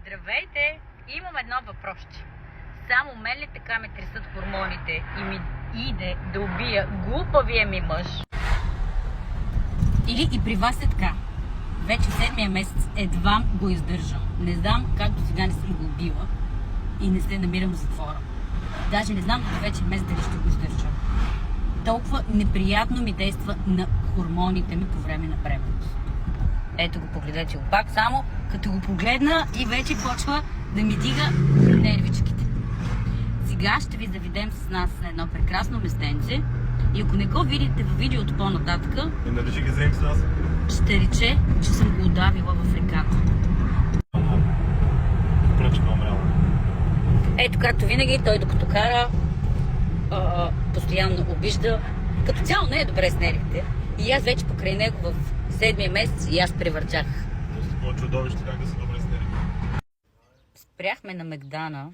Здравейте! Имам едно въпросче. Само мен ли така ме тресат хормоните и ми иде да убия глупавия ми мъж? Или и при вас е така? Вече 7-я месец едва го издържам. Не знам как до сега не съм го убила и не се намирам в затвора. Даже не знам вече месец дали ще го издържам. Толкова неприятно ми действа на хормоните ми по време на бременност. Ето го, погледнете го пак, само като го погледна и вече почва да ми дига нервичките. Сега ще ви заведем с нас на едно прекрасно местенце и ако не го видите във видеото по-нататък, ще рече, че съм го удавила в реката. Ето, както винаги, той докато кара, постоянно обижда. Като цяло не е добре с нервите. И аз вече покрай него в 7-я месец и аз превъртях. Какво чудовище, как да са добре с нервите? Спряхме на Мегдана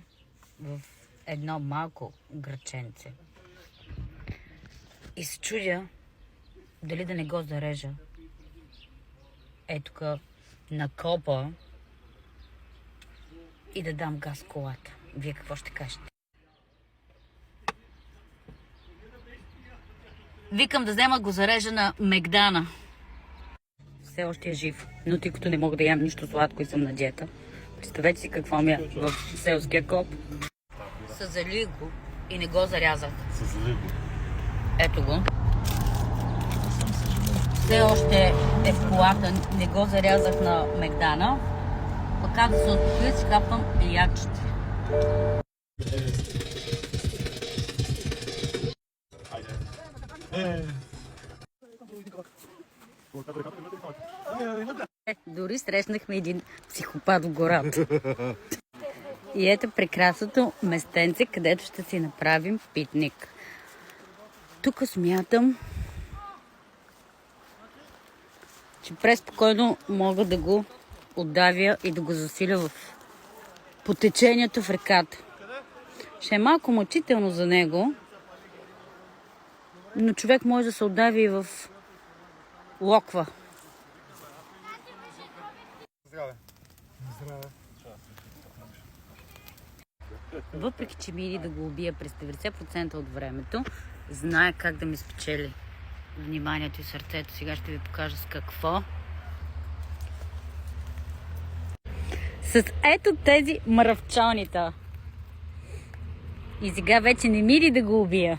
в едно малко граченце. И се чудя дали да не го зарежа. Ето тук на копа и да дам газ в колата. Вие какво ще кажете? Викам да взема го зарежа на Мегдана. Все още е жив, но тъй като не мога да ям нищо сладко и съм на диета. Представете си какво ми е в селския коп. Съзалих го и не го зарязах. Съзалих го. Ето го. Все още е в колата, не го зарязах на Мегдана. Пък как да се успокоя, си хапвам пиячите. Дори срещнахме един психопат в гората. И ето прекрасното местенце, където ще си направим питник. Тук смятам, че преспокойно мога да го отдавя и да го засиля в потечението в реката. Ще е малко мъчително за него, но човек може да се отдави и в локва. Здраве. Здраве. Въпреки, че ми иде да го убия през 90% от времето, знае как да ми спечели вниманието и сърцето. Сега ще ви покажа с какво. С ето тези мръвчонита. И сега вече не ми иде да го убия.